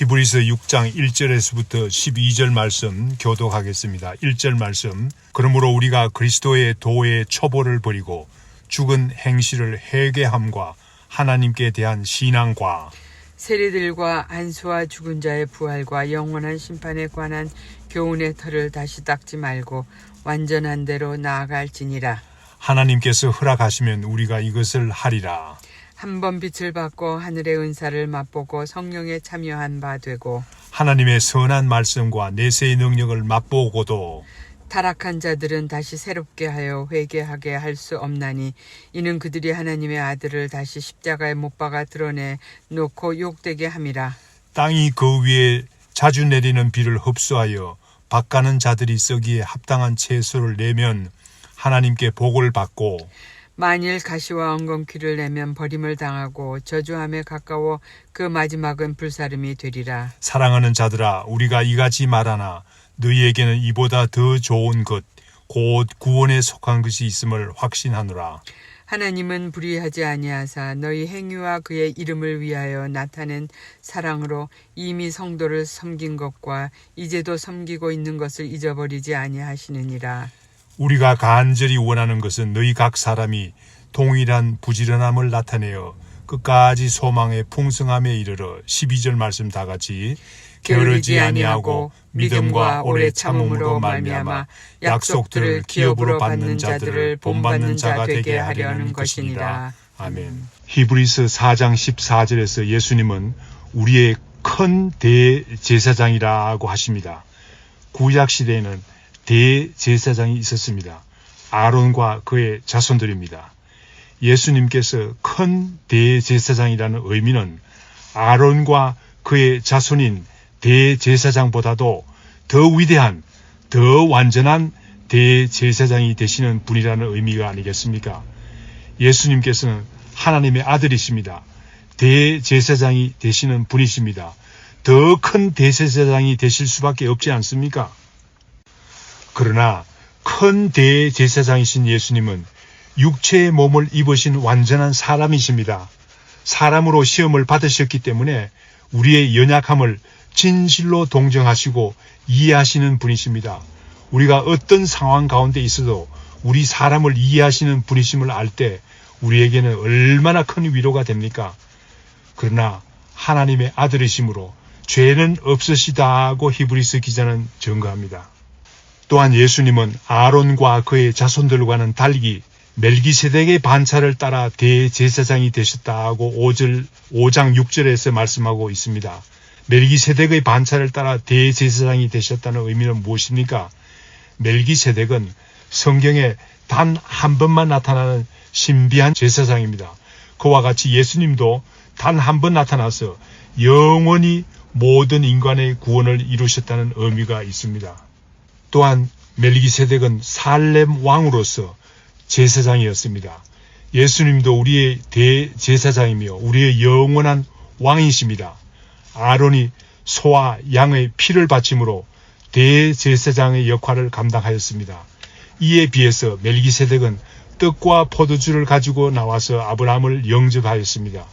히브리서 6장 1절에서부터 12절 말씀 교독하겠습니다. 1절 말씀. 그러므로 우리가 그리스도의 도의 처벌을 버리고 죽은 행실을 회개함과 하나님께 대한 신앙과 세리들과 안수와 죽은 자의 부활과 영원한 심판에 관한 교훈의 털을 다시 닦지 말고 완전한 대로 나아갈지니라. 하나님께서 허락하시면 우리가 이것을 하리라. 한 번 빛을 받고 하늘의 은사를 맛보고 성령에 참여한 바 되고 하나님의 선한 말씀과 내세의 능력을 맛보고도 타락한 자들은 다시 새롭게 하여 회개하게 할 수 없나니 이는 그들이 하나님의 아들을 다시 십자가에 못 박아 드러내 놓고 욕되게 함이라. 땅이 그 위에 자주 내리는 비를 흡수하여 밭가는 자들이 썩기에 합당한 채소를 내면 하나님께 복을 받고 만일 가시와 엉겅퀴를 내면 버림을 당하고 저주함에 가까워 그 마지막은 불사름이 되리라. 사랑하는 자들아, 우리가 이같이 말하나 너희에게는 이보다 더 좋은 것 곧 구원에 속한 것이 있음을 확신하노라. 하나님은 불의하지 아니하사 너희 행위와 그의 이름을 위하여 나타낸 사랑으로 이미 성도를 섬긴 것과 이제도 섬기고 있는 것을 잊어버리지 아니하시느니라. 우리가 간절히 원하는 것은 너희 각 사람이 동일한 부지런함을 나타내어 끝까지 소망의 풍성함에 이르러 12절 말씀 다 같이 게으르지 아니하고 믿음과 오래 참음으로 말미암아 약속들을 기업으로 받는 자들을 본받는 자가 되게 하려는 것이니라. 아멘. 히브리서 4장 14절에서 예수님은 우리의 큰 대제사장이라고 하십니다. 구약시대에는 대제사장이 있었습니다. 아론과 그의 자손들입니다. 예수님께서 큰 대제사장이라는 의미는 아론과 그의 자손인 대제사장보다도 더 위대한, 더 완전한 대제사장이 되시는 분이라는 의미가 아니겠습니까? 예수님께서는 하나님의 아들이십니다. 대제사장이 되시는 분이십니다. 더 큰 대제사장이 되실 수밖에 없지 않습니까? 그러나 큰 대제사장이신 예수님은 육체의 몸을 입으신 완전한 사람이십니다. 사람으로 시험을 받으셨기 때문에 우리의 연약함을 진실로 동정하시고 이해하시는 분이십니다. 우리가 어떤 상황 가운데 있어도 우리 사람을 이해하시는 분이심을 알 때 우리에게는 얼마나 큰 위로가 됩니까? 그러나 하나님의 아들이심으로 죄는 없으시다고 히브리서 기자는 증거합니다. 또한 예수님은 아론과 그의 자손들과는 달리 멜기세덱의 반차를 따라 대제사장이 되셨다고 5장 6절에서 말씀하고 있습니다. 멜기세덱의 반차를 따라 대제사장이 되셨다는 의미는 무엇입니까? 멜기세덱은 성경에 단 한 번만 나타나는 신비한 제사장입니다. 그와 같이 예수님도 단 한 번 나타나서 영원히 모든 인간의 구원을 이루셨다는 의미가 있습니다. 또한 멜기세덱은 살렘 왕으로서 제사장이었습니다. 예수님도 우리의 대제사장이며 우리의 영원한 왕이십니다. 아론이 소와 양의 피를 바침으로 대제사장의 역할을 감당하였습니다. 이에 비해서 멜기세덱은 떡과 포도주를 가지고 나와서 아브라함을 영접하였습니다.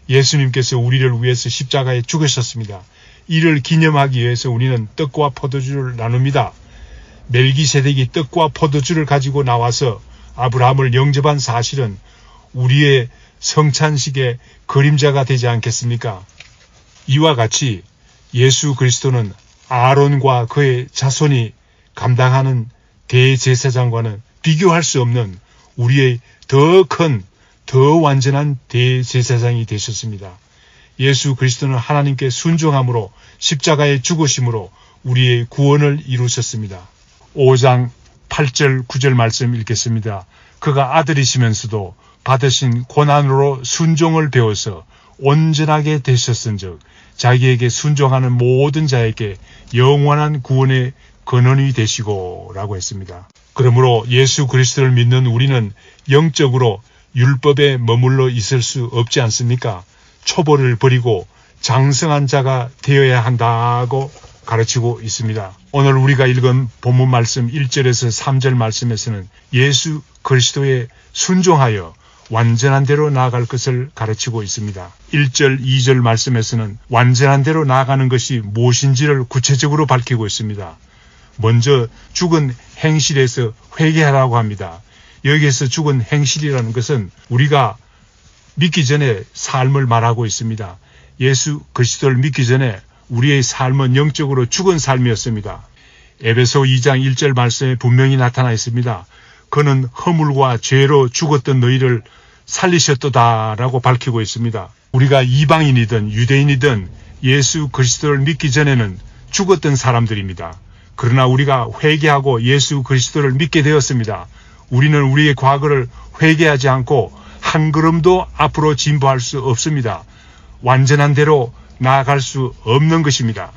예수님께서 우리를 위해서 십자가에 죽으셨습니다. 이를 기념하기 위해서 우리는 떡과 포도주를 나눕니다. 멜기세덱이 떡과 포도주를 가지고 나와서 아브라함을 영접한 사실은 우리의 성찬식의 그림자가 되지 않겠습니까? 이와 같이 예수 그리스도는 아론과 그의 자손이 감당하는 대제사장과는 비교할 수 없는 우리의 더 큰, 더 완전한 대제사장이 되셨습니다. 예수 그리스도는 하나님께 순종함으로 십자가에 죽으심으로 우리의 구원을 이루셨습니다. 5장 8절 9절 말씀 읽겠습니다. 그가 아들이시면서도 받으신 고난으로 순종을 배워서 온전하게 되셨은즉 자기에게 순종하는 모든 자에게 영원한 구원의 근원이 되시고 라고 했습니다. 그러므로 예수 그리스도를 믿는 우리는 영적으로 율법에 머물러 있을 수 없지 않습니까? 초보를 버리고 장성한 자가 되어야 한다고 가르치고 있습니다. 오늘 우리가 읽은 본문 말씀 1절에서 3절 말씀에서는 예수 그리스도에 순종하여 완전한 대로 나아갈 것을 가르치고 있습니다. 1절, 2절 말씀에서는 완전한 대로 나아가는 것이 무엇인지를 구체적으로 밝히고 있습니다. 먼저 죽은 행실에서 회개하라고 합니다. 여기에서 죽은 행실이라는 것은 우리가 믿기 전에 삶을 말하고 있습니다. 예수 그리스도를 믿기 전에 우리의 삶은 영적으로 죽은 삶이었습니다. 에베소 2장 1절 말씀에 분명히 나타나 있습니다. 그는 허물과 죄로 죽었던 너희를 살리셨도다라고 밝히고 있습니다. 우리가 이방인이든 유대인이든 예수 그리스도를 믿기 전에는 죽었던 사람들입니다. 그러나 우리가 회개하고 예수 그리스도를 믿게 되었습니다. 우리는 우리의 과거를 회개하지 않고 한 걸음도 앞으로 진보할 수 없습니다. 완전한 대로 나아갈 수 없는 것입니다.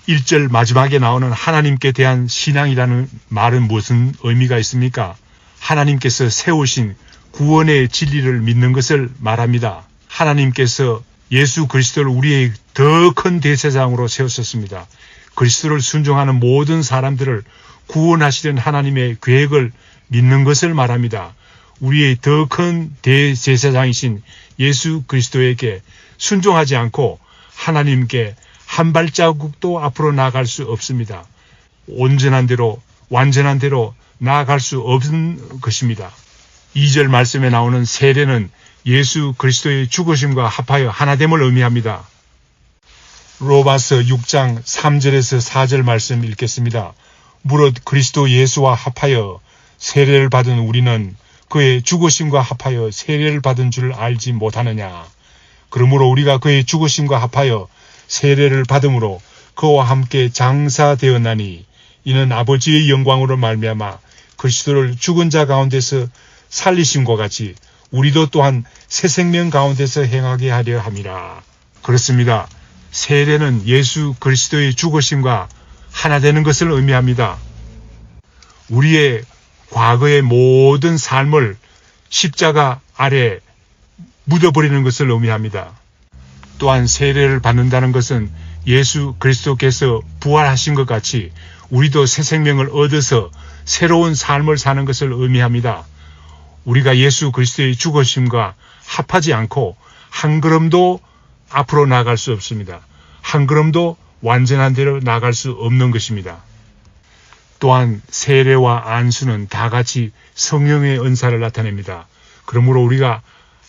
1절 마지막에 나오는 하나님께 대한 신앙이라는 말은 무슨 의미가 있습니까? 하나님께서 세우신 구원의 진리를 믿는 것을 말합니다. 하나님께서 예수 그리스도를 우리의 더 큰 대제사장으로 세우셨습니다. 그리스도를 순종하는 모든 사람들을 구원하시는 하나님의 계획을 믿는 것을 말합니다. 우리의 더 큰 대제사장이신 예수 그리스도에게 순종하지 않고 하나님께 한 발자국도 앞으로 나아갈 수 없습니다. 온전한 대로 완전한 대로 나아갈 수 없는 것입니다. 2절 말씀에 나오는 세례는 예수 그리스도의 죽으심과 합하여 하나됨을 의미합니다. 로마서 6장 3절에서 4절 말씀 읽겠습니다. 무릇 그리스도 예수와 합하여 세례를 받은 우리는 그의 죽으심과 합하여 세례를 받은 줄 알지 못하느냐. 그러므로 우리가 그의 죽으심과 합하여 세례를 받음으로 그와 함께 장사되었나니 이는 아버지의 영광으로 말미암아 그리스도를 죽은 자 가운데서 살리심과 같이 우리도 또한 새 생명 가운데서 행하게 하려 함이라. 그렇습니다. 세례는 예수 그리스도의 죽으심과 하나 되는 것을 의미합니다. 우리의 과거의 모든 삶을 십자가 아래 묻어버리는 것을 의미합니다. 또한 세례를 받는다는 것은 예수 그리스도께서 부활하신 것 같이 우리도 새 생명을 얻어서 새로운 삶을 사는 것을 의미합니다. 우리가 예수 그리스도의 죽으심과 합하지 않고 한 걸음도 앞으로 나아갈 수 없습니다. 한 걸음도 완전한 대로 나아갈 수 없는 것입니다. 또한 세례와 안수는 다 같이 성령의 은사를 나타냅니다. 그러므로 우리가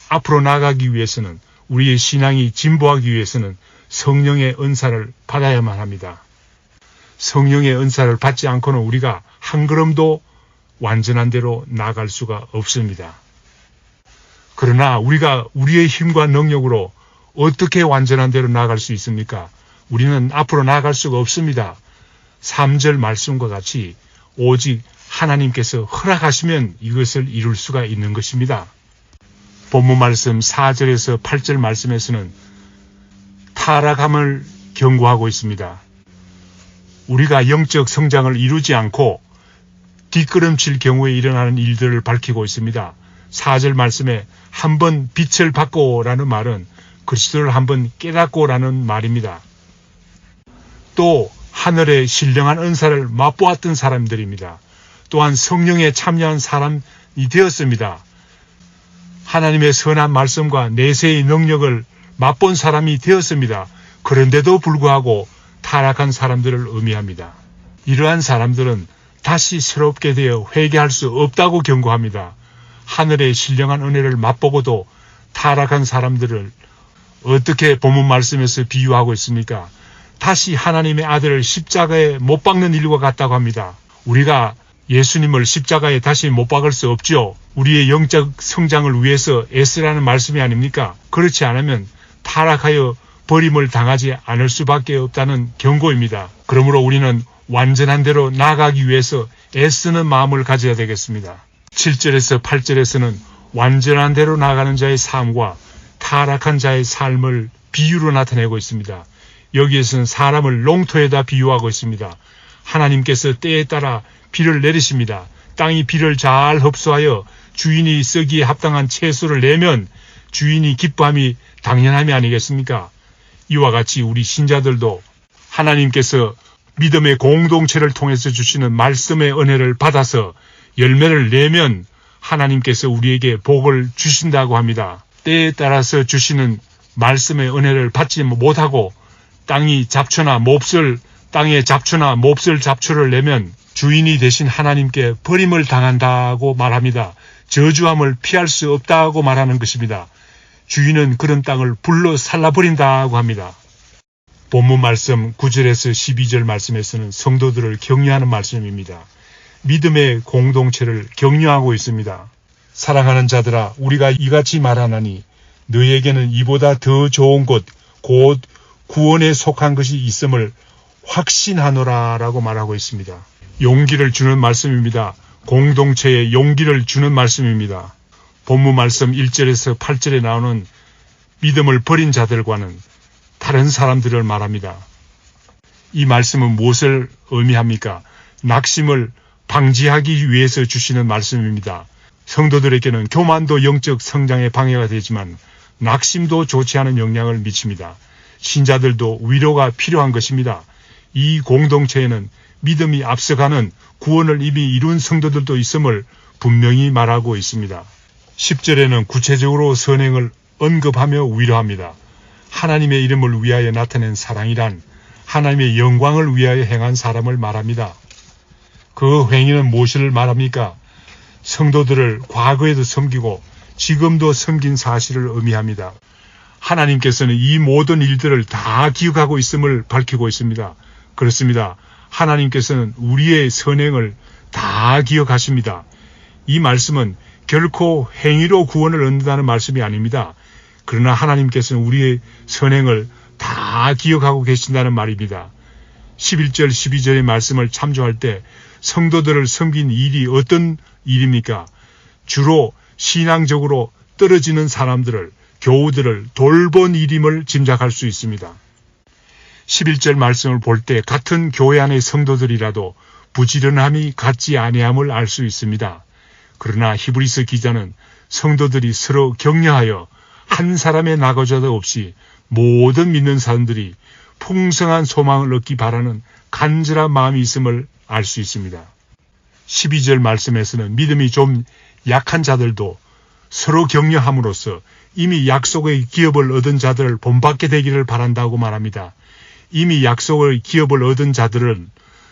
앞으로 나아가기 위해서는 우리의 신앙이 진보하기 위해서는 성령의 은사를 받아야만 합니다. 성령의 은사를 받지 않고는 우리가 한 걸음도 완전한 대로 나아갈 수가 없습니다. 그러나 우리가 우리의 힘과 능력으로 어떻게 완전한 대로 나아갈 수 있습니까? 우리는 앞으로 나아갈 수가 없습니다. 3절 말씀과 같이 오직 하나님께서 허락하시면 이것을 이룰 수가 있는 것입니다. 본문 말씀 4절에서 8절 말씀에서는 타락함을 경고하고 있습니다. 우리가 영적 성장을 이루지 않고 뒷걸음칠 경우에 일어나는 일들을 밝히고 있습니다. 4절 말씀에 한번 빛을 받고라는 말은 그리스도를 한번 깨닫고라는 말입니다. 또 하늘의 신령한 은사를 맛보았던 사람들입니다. 또한 성령에 참여한 사람이 되었습니다. 하나님의 선한 말씀과 내세의 능력을 맛본 사람이 되었습니다. 그런데도 불구하고 타락한 사람들을 의미합니다. 이러한 사람들은 다시 새롭게 되어 회개할 수 없다고 경고합니다. 하늘의 신령한 은혜를 맛보고도 타락한 사람들을 어떻게 본문 말씀에서 비유하고 있습니까? 다시 하나님의 아들을 십자가에 못 박는 일과 같다고 합니다. 우리가 예수님을 십자가에 다시 못 박을 수 없죠. 우리의 영적 성장을 위해서 애쓰라는 말씀이 아닙니까? 그렇지 않으면 타락하여 버림을 당하지 않을 수밖에 없다는 경고입니다. 그러므로 우리는 완전한 대로 나아가기 위해서 애쓰는 마음을 가져야 되겠습니다. 7절에서 8절에서는 완전한 대로 나아가는 자의 삶과 타락한 자의 삶을 비유로 나타내고 있습니다. 여기에서는 사람을 농토에다 비유하고 있습니다. 하나님께서 때에 따라 비를 내리십니다. 땅이 비를 잘 흡수하여 주인이 쓰기에 합당한 채소를 내면 주인이 기뻐함이 당연함이 아니겠습니까? 이와 같이 우리 신자들도 하나님께서 믿음의 공동체를 통해서 주시는 말씀의 은혜를 받아서 열매를 내면 하나님께서 우리에게 복을 주신다고 합니다. 때에 따라서 주시는 말씀의 은혜를 받지 못하고 땅에 잡초나 몹쓸 잡초를 내면 주인이 되신 하나님께 버림을 당한다고 말합니다. 저주함을 피할 수 없다고 말하는 것입니다. 주인은 그런 땅을 불러 살라버린다고 합니다. 본문 말씀 9절에서 12절 말씀에서는 성도들을 격려하는 말씀입니다. 믿음의 공동체를 격려하고 있습니다. 사랑하는 자들아, 우리가 이같이 말하나니 너희에게는 이보다 더 좋은 곳, 곧 구원에 속한 것이 있음을 확신하노라 라고 말하고 있습니다. 용기를 주는 말씀입니다. 공동체에 용기를 주는 말씀입니다. 본문 말씀 1절에서 8절에 나오는 믿음을 버린 자들과는 다른 사람들을 말합니다. 이 말씀은 무엇을 의미합니까? 낙심을 방지하기 위해서 주시는 말씀입니다. 성도들에게는 교만도 영적 성장에 방해가 되지만 낙심도 좋지 않은 영향을 미칩니다. 신자들도 위로가 필요한 것입니다. 이 공동체에는 믿음이 앞서가는 구원을 이미 이룬 성도들도 있음을 분명히 말하고 있습니다. 10절에는 구체적으로 선행을 언급하며 위로합니다. 하나님의 이름을 위하여 나타낸 사랑이란 하나님의 영광을 위하여 행한 사람을 말합니다. 그 행위는 무엇을 말합니까? 성도들을 과거에도 섬기고 지금도 섬긴 사실을 의미합니다. 하나님께서는 이 모든 일들을 다 기억하고 있음을 밝히고 있습니다. 그렇습니다. 하나님께서는 우리의 선행을 다 기억하십니다. 이 말씀은 결코 행위로 구원을 얻는다는 말씀이 아닙니다. 그러나 하나님께서는 우리의 선행을 다 기억하고 계신다는 말입니다. 11절, 12절의 말씀을 참조할 때 성도들을 섬긴 일이 어떤 일입니까? 주로 신앙적으로 떨어지는 사람들을, 교우들을 돌본 일임을 짐작할 수 있습니다. 11절 말씀을 볼 때 같은 교회 안의 성도들이라도 부지런함이 같지 아니함을 알 수 있습니다. 그러나 히브리서 기자는 성도들이 서로 격려하여 한 사람의 낙오자도 없이 모든 믿는 사람들이 풍성한 소망을 얻기 바라는 간절한 마음이 있음을 알 수 있습니다. 12절 말씀에서는 믿음이 좀 약한 자들도 서로 격려함으로써 이미 약속의 기업을 얻은 자들을 본받게 되기를 바란다고 말합니다. 이미 약속의 기업을 얻은 자들은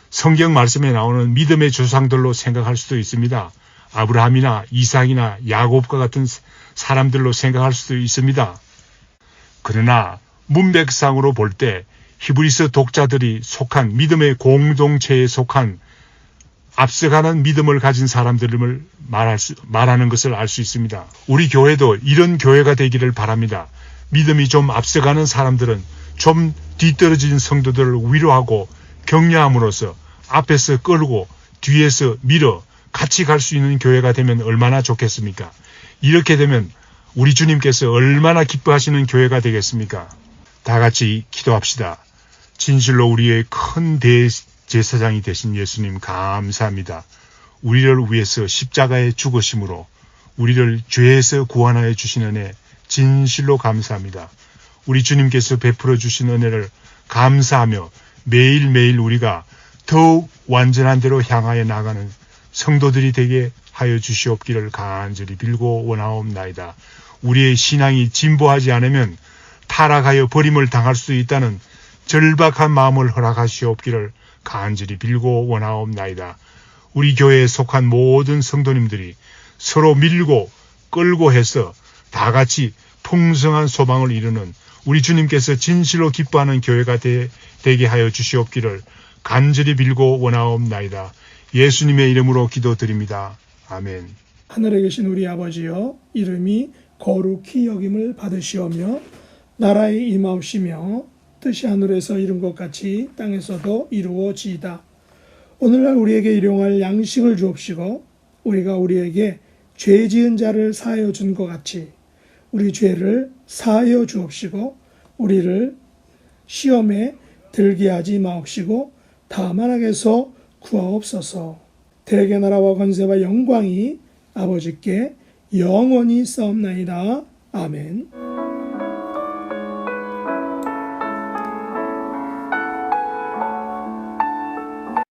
성경 말씀에 나오는 믿음의 조상들로 생각할 수도 있습니다. 아브라함이나 이삭이나 야곱과 같은 사람들로 생각할 수도 있습니다. 그러나 문맥상으로 볼 때 히브리서 독자들이 속한 믿음의 공동체에 속한 앞서가는 믿음을 가진 사람들을 말하는 것을 알 수 있습니다. 우리 교회도 이런 교회가 되기를 바랍니다. 믿음이 좀 앞서가는 사람들은 좀 뒤떨어진 성도들을 위로하고 격려함으로써 앞에서 끌고 뒤에서 밀어 같이 갈 수 있는 교회가 되면 얼마나 좋겠습니까? 이렇게 되면 우리 주님께서 얼마나 기뻐하시는 교회가 되겠습니까? 다 같이 기도합시다. 진실로 우리의 큰 대제사장이 되신 예수님 감사합니다. 우리를 위해서 십자가에 죽으심으로 우리를 죄에서 구원하여 주신 은혜 진실로 감사합니다. 우리 주님께서 베풀어 주신 은혜를 감사하며 매일매일 우리가 더욱 완전한 대로 향하여 나가는 성도들이 되게 하여 주시옵기를 간절히 빌고 원하옵나이다. 우리의 신앙이 진보하지 않으면 타락하여 버림을 당할 수 있다는 절박한 마음을 허락하시옵기를 간절히 빌고 원하옵나이다. 우리 교회에 속한 모든 성도님들이 서로 밀고 끌고 해서 다 같이 풍성한 소망을 이루는 우리 주님께서 진실로 기뻐하는 교회가 되게 하여 주시옵기를 간절히 빌고 원하옵나이다. 예수님의 이름으로 기도드립니다. 아멘. 하늘에 계신 우리 아버지여, 이름이 거룩히 여김을 받으시오며 나라에 임하옵시며 뜻이 하늘에서 이룬 것 같이 땅에서도 이루어지이다. 오늘날 우리에게 일용할 양식을 주옵시고 우리가 우리에게 죄 지은 자를 사하여 준 것 같이 우리 죄를 사하여 주옵시고 우리를 시험에 들게 하지 마옵시고 다만 악에서 구하옵소서. 대개 나라와 권세와 영광이 아버지께 영원히 싸움나이다. 아멘.